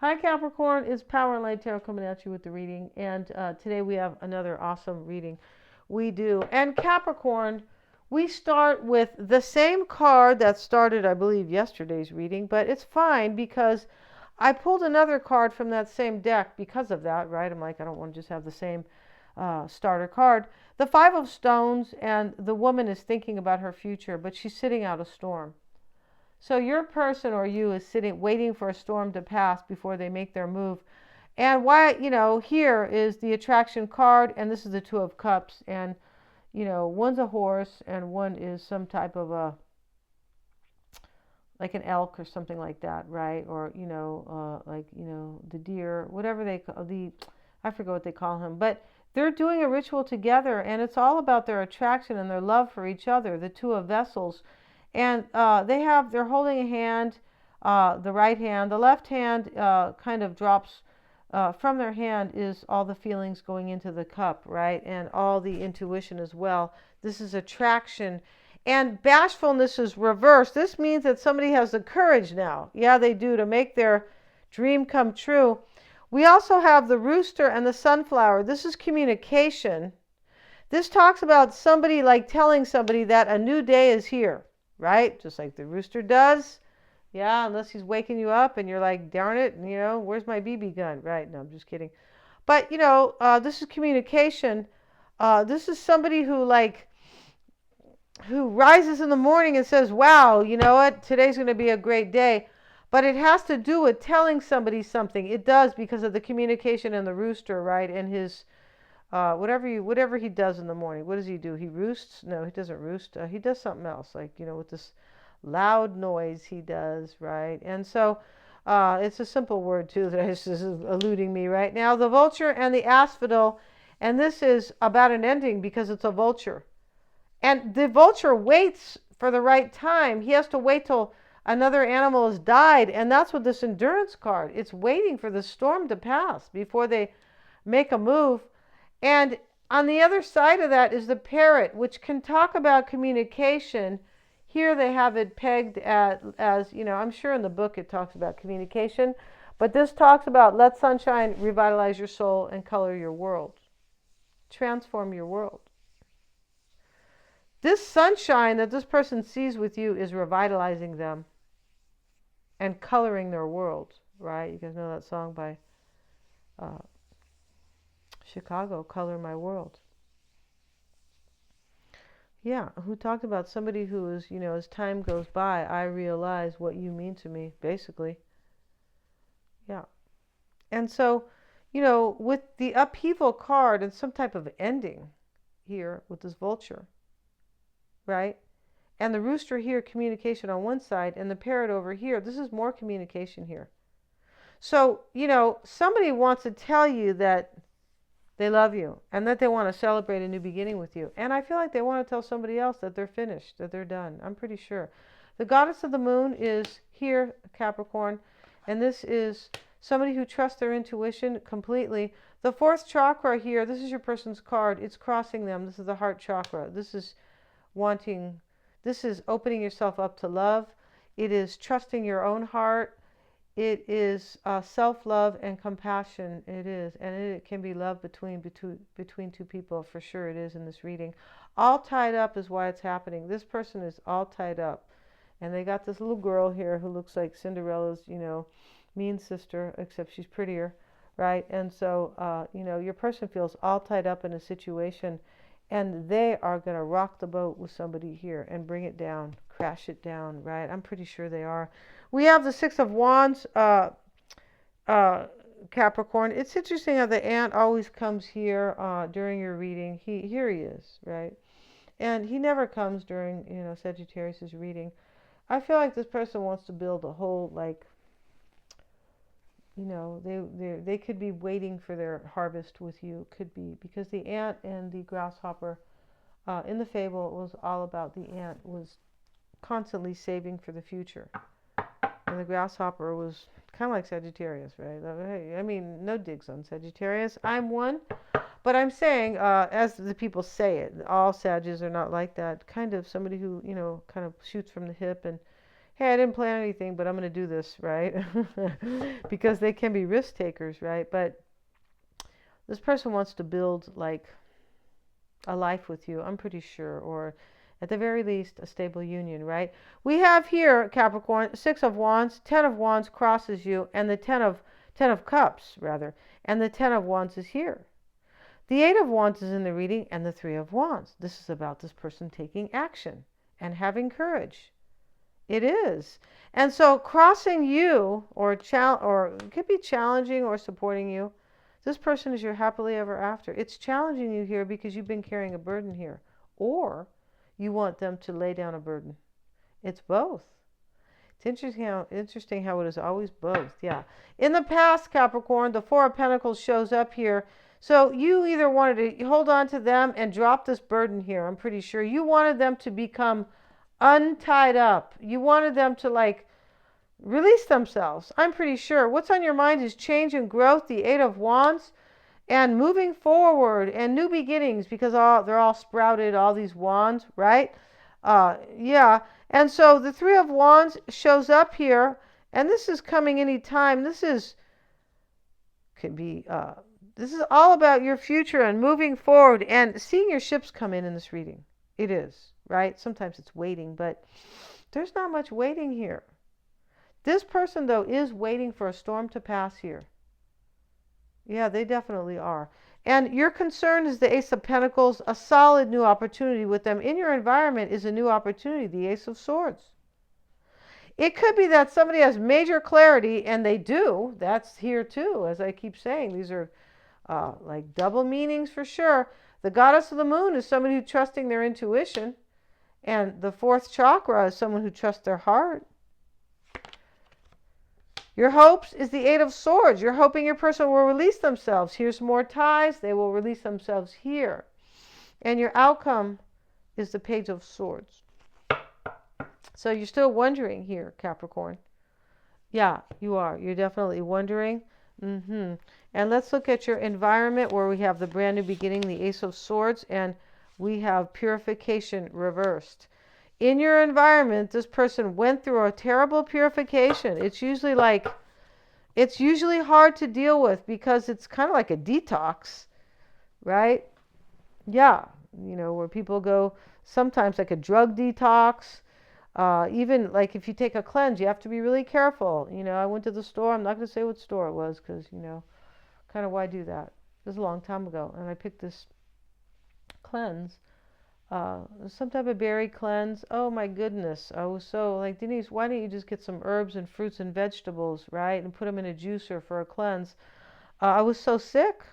Hi Capricorn, it's Power and Light Tarot coming at you with the reading, and today we have another awesome reading. We do, and Capricorn, we start with the same card that started, I believe, yesterday's reading, but it's fine because I pulled another card from that same deck because of that, right? I'm like, I don't want to just have the same starter card. The Five of Stones, and the woman is thinking about her future, but she's sitting out a storm. So your person or you is sitting waiting for a storm to pass before they make their move. And why, here is the attraction card, and this is the Two of Cups, and one's a horse and one is some type of a, like an elk or something like that, right? Or the deer, whatever they call I forget what they call him, but they're doing a ritual together, and it's all about their attraction and their love for each other. The Two of Vessels, and they're holding a hand, the right hand. The left hand kind of drops from their hand is all the feelings going into the cup, right? And all the intuition as well. This is attraction. And bashfulness is reversed. This means that somebody has the courage now. Yeah, they do, to make their dream come true. We also have the rooster and the sunflower. This is communication. This talks about somebody like telling somebody that a new day is here, right? Just like the rooster does. Yeah, unless he's waking you up and you're like, darn it, where's my BB gun? Right? No, I'm just kidding. But, this is communication. This is somebody who rises in the morning and says, wow, you know what, today's going to be a great day. But it has to do with telling somebody something. It does, because of the communication in the rooster, right? And his whatever he does in the morning. What does he do? He roosts? No, he doesn't roost. He does something else, like, with this loud noise he does, right? And so it's a simple word too that is eluding me right now. The vulture and the asphodel, and this is about an ending because it's a vulture. And the vulture waits for the right time. He has to wait till another animal has died, and that's what this endurance card. It's waiting for the storm to pass before they make a move. And on the other side of that is the parrot, which can talk about communication. Here they have it pegged as, I'm sure in the book it talks about communication, but this talks about let sunshine revitalize your soul and color your world. Transform your world. This sunshine that this person sees with you is revitalizing them and coloring their world, right? You guys know that song by Chicago, Color My World. Yeah, who talked about somebody who is, as time goes by, I realize what you mean to me, basically. Yeah. And so, with the upheaval card and some type of ending here with this vulture, right? And the rooster here, communication on one side, and the parrot over here, this is more communication here. So, somebody wants to tell you that they love you and that they want to celebrate a new beginning with you. And I feel like they want to tell somebody else that they're finished, that they're done. I'm pretty sure. The goddess of the moon is here, Capricorn, and this is somebody who trusts their intuition completely. The fourth chakra here, this is your person's card. It's crossing them. This is the heart chakra. This is opening yourself up to love. It is trusting your own heart. It is self-love and compassion. It is, and it can be love between two people, for sure. It is in this reading. All tied up is why it's happening. This person is all tied up, and they got this little girl here who looks like Cinderella's, mean sister, except she's prettier, right? And so, your person feels all tied up in a situation, and they are going to rock the boat with somebody here and bring it down, crash it down, right? I'm pretty sure they are. We have the Six of Wands, Capricorn. It's interesting how the ant always comes here during your reading. Here he is, right? And he never comes during, Sagittarius's reading. I feel like this person wants to build a whole, they could be waiting for their harvest with you. Could be because the ant and the grasshopper in the fable, it was all about the ant was constantly saving for the future. And the grasshopper was kind of like Sagittarius, right? I mean, no digs on Sagittarius. I'm one. But I'm saying, as the people say it, all Sages are not like that. Kind of somebody who, kind of shoots from the hip and, hey, I didn't plan anything, but I'm going to do this, right? Because they can be risk takers, right? But this person wants to build like a life with you, I'm pretty sure, or at the very least, a stable union, right? We have here, Capricorn, Six of Wands, Ten of Wands crosses you, and the Ten of Cups, rather, and the Ten of Wands is here. The Eight of Wands is in the reading, and the Three of Wands. This is about this person taking action and having courage. It is. And so crossing you, or it could be challenging or supporting you. This person is your happily ever after. It's challenging you here because you've been carrying a burden here. Or you want them to lay down a burden. It's both. It's interesting how it is always both. Yeah. In the past, Capricorn, the Four of Pentacles shows up here. So you either wanted to hold on to them and drop this burden here. I'm pretty sure. You wanted them to become untied up. You wanted them to like release themselves. I'm pretty sure. What's on your mind is change and growth, the Eight of Wands, and moving forward and new beginnings because they're all sprouted, all these wands, right? Yeah. And so the Three of Wands shows up here, and this is coming anytime. This is all about your future and moving forward and seeing your ships come in this reading. It is, right? Sometimes it's waiting, but there's not much waiting here. This person, though, is waiting for a storm to pass here. Yeah, they definitely are. And your concern is the Ace of Pentacles, a solid new opportunity with them. In your environment is a new opportunity, the Ace of Swords. It could be that somebody has major clarity, and they do. That's here too, as I keep saying. These are like double meanings for sure. The Goddess of the Moon is somebody who's trusting their intuition. And the fourth chakra is someone who trusts their heart. Your hopes is the Eight of Swords. You're hoping your person will release themselves. Here's more ties. They will release themselves here. And your outcome is the Page of Swords. So you're still wondering here, Capricorn. Yeah, you are. You're definitely wondering. And let's look at your environment where we have the brand new beginning, the Ace of Swords, and we have purification reversed. In your environment, this person went through a terrible purification. It's usually hard to deal with because it's kind of like a detox, right? Yeah, where people go sometimes like a drug detox. Even like if you take a cleanse, you have to be really careful. I went to the store. I'm not going to say what store it was because, kind of why do that? It was a long time ago. And I picked this cleanse. Some type of berry cleanse. Oh my goodness. I was so like, Denise, why don't you just get some herbs and fruits and vegetables, right? And put them in a juicer for a cleanse. I was so sick,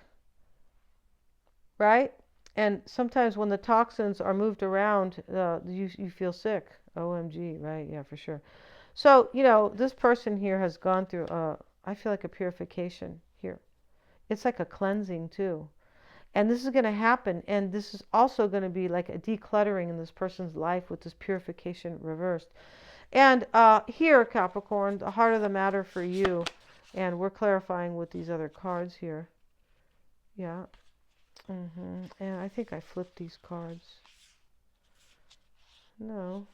right? And sometimes when the toxins are moved around, you feel sick. OMG, right? Yeah, for sure. So, this person here has gone through, I feel like a purification here. It's like a cleansing too. And this is going to happen. And this is also going to be like a decluttering in this person's life with this purification reversed. And here, Capricorn, the heart of the matter for you. And we're clarifying with these other cards here. Yeah. And I think I flipped these cards. No.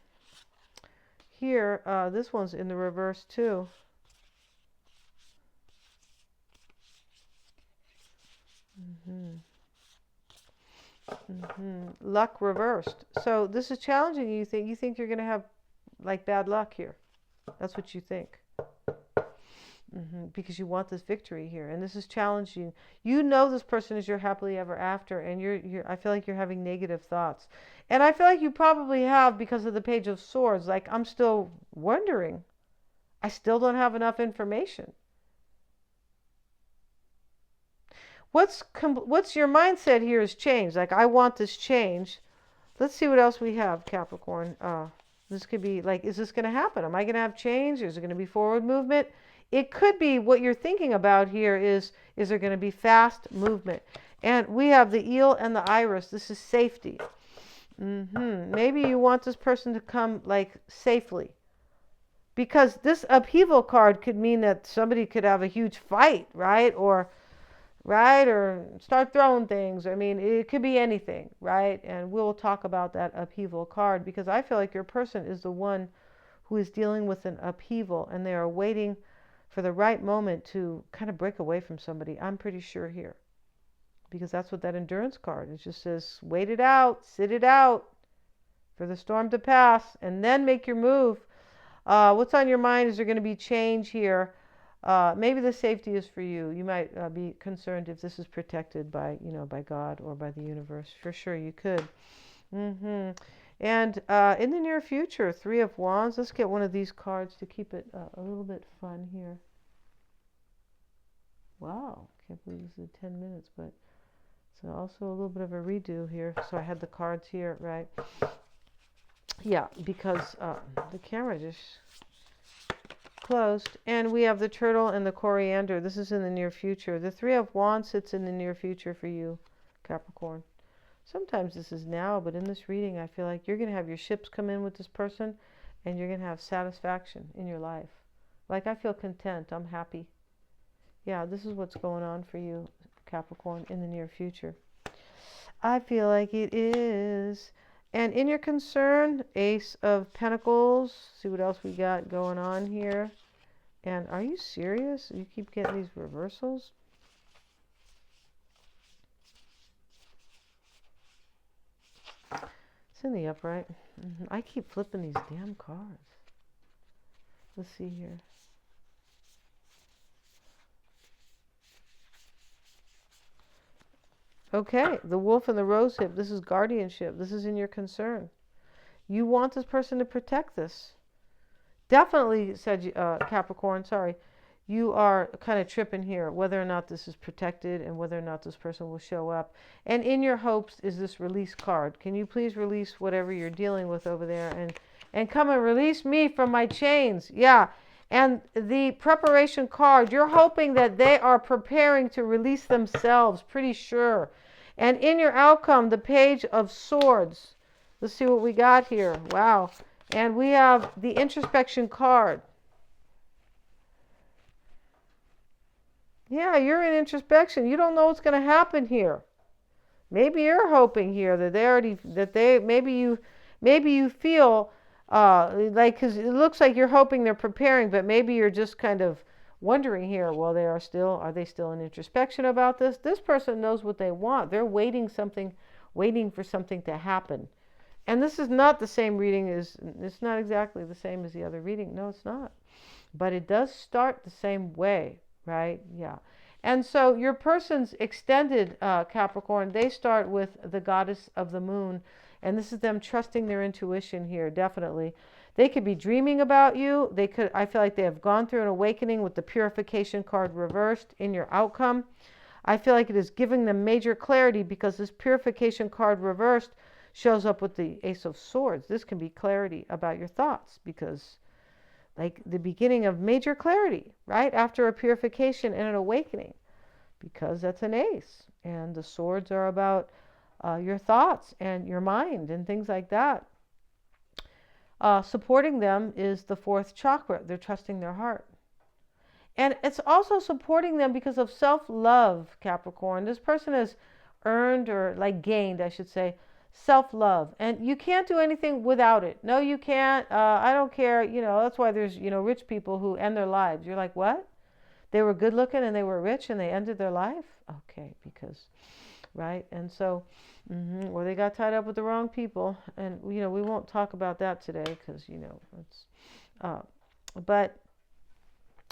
Here, this one's in the reverse too. Luck reversed. So this is challenging. You think you're going to have like bad luck here. That's what you think. Because you want this victory here, and this is challenging. This person is your happily ever after, and I feel like you're having negative thoughts, and I feel like you probably have because of the Page of Swords. Like, I'm still wondering. I still don't have enough information. What's your mindset here is change. Like, I want this change. Let's see what else we have, Capricorn. This could be like, is this going to happen? Am I going to have change? Is it going to be forward movement? It could be what you're thinking about here is there going to be fast movement? And we have the eel and the iris. This is safety. Maybe you want this person to come like safely. Because this upheaval card could mean that somebody could have a huge fight, right? Or start throwing things. I mean, it could be anything, right? And we'll talk about that upheaval card because I feel like your person is the one who is dealing with an upheaval, and they are waiting for the right moment to kind of break away from somebody. I'm pretty sure here, because that's what that endurance card, it just says, wait it out, sit it out for the storm to pass, and then make your move. What's on your mind? Is there going to be change here? Maybe the safety is for you. You might be concerned if this is protected by, by God or by the universe. For sure, you could. Mm-hmm. And in the near future, Three of Wands. Let's get one of these cards to keep it a little bit fun here. Wow, can't believe this is 10 minutes, but it's also a little bit of a redo here. So I had the cards here, right? Yeah, because the camera just closed. And we have the turtle and the coriander. This is in the near future. The Three of Wands sits in the near future for you, Capricorn. Sometimes this is now, but in this reading, I feel like you're going to have your ships come in with this person, and you're going to have satisfaction in your life. Like, I feel content. I'm happy. Yeah, this is what's going on for you, Capricorn, in the near future. I feel like it is. And in your concern, Ace of Pentacles. See what else we got going on here. And are you serious? You keep getting these reversals? It's in the upright. I keep flipping these damn cards. Let's see here. Okay, the wolf and the rose hip. This is guardianship. This is in your concern. You want this person to protect this. Definitely, said Capricorn, sorry. You are kind of tripping here, whether or not this is protected and whether or not this person will show up. And in your hopes is this release card. Can you please release whatever you're dealing with over there and come and release me from my chains? Yeah. And the preparation card, you're hoping that they are preparing to release themselves, pretty sure. And in your outcome, the Page of Swords. Let's see what we got here. Wow. And we have the introspection card. Yeah, you're in introspection. You don't know what's going to happen here. Maybe you're hoping here that maybe you feel like, because it looks like you're hoping they're preparing, but maybe you're just kind of wondering here, well, are they still in introspection about this? This person knows what they want. They're waiting for something to happen. And this is not the same reading it's not exactly the same as the other reading. No, it's not. But it does start the same way, right? Yeah. And so your person's extended Capricorn, they start with the goddess of the moon. And this is them trusting their intuition here, definitely. They could be dreaming about you. I feel like they have gone through an awakening with the purification card reversed in your outcome. I feel like it is giving them major clarity because this purification card reversed shows up with the Ace of Swords. This can be clarity about your thoughts, because like the beginning of major clarity, right? After a purification and an awakening, because that's an ace. And the swords are about your thoughts and your mind and things like that. Supporting them is the fourth chakra. They're trusting their heart. And it's also supporting them because of self-love, Capricorn. This person has earned, or like gained, I should say, self-love. And you can't do anything without it. No, you can't. I don't care. That's why there's, rich people who end their lives. You're like, what? They were good looking and they were rich and they ended their life? Okay, because, right? And so, or they got tied up with the wrong people. And, we won't talk about that today because, it's, but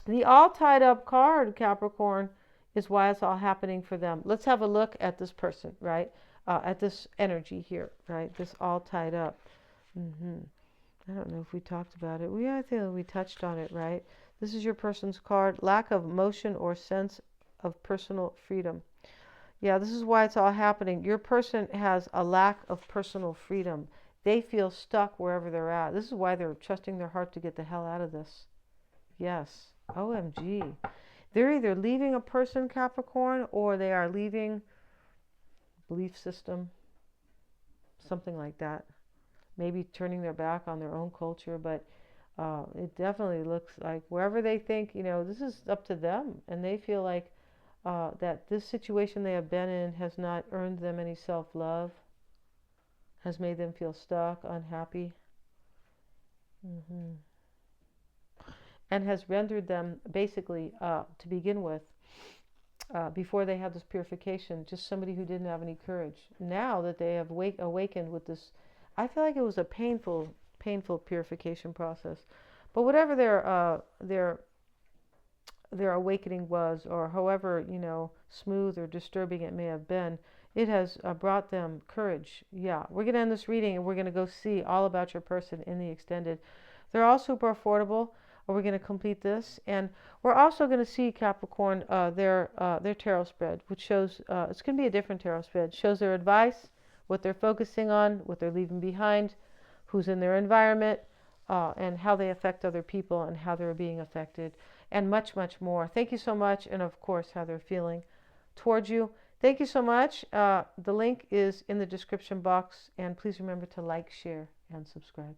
the all tied up card, Capricorn, is why it's all happening for them. Let's have a look at this person, right? At this energy here, right? This all tied up. I don't know if we talked about it. I think we touched on it, right? This is your person's card. Lack of motion or sense of personal freedom. Yeah, this is why it's all happening. Your person has a lack of personal freedom. They feel stuck wherever they're at. This is why they're trusting their heart to get the hell out of this. Yes. OMG. They're either leaving a person, Capricorn, or they are leaving belief system, something like that. Maybe turning their back on their own culture, but it definitely looks like wherever they think, this is up to them, and they feel like that this situation they have been in has not earned them any self-love, has made them feel stuck, unhappy. and has rendered them basically, to begin with, before they had this purification, just somebody who didn't have any courage. Now that they have awakened with this, I feel like it was a painful purification process. But whatever their awakening was, or however, smooth or disturbing it may have been, it has brought them courage. Yeah, we're going to end this reading and we're going to go see all about your person in the extended. They're all super affordable. We're going to complete this, and we're also going to see Capricorn, their tarot spread, which shows it's going to be a different tarot spread. Shows their advice, what they're focusing on, what they're leaving behind, who's in their environment, and how they affect other people and how they're being affected, and much, much more. Thank you so much, and of course, how they're feeling towards you. Thank you so much. The link is in the description box, and please remember to like, share, and subscribe.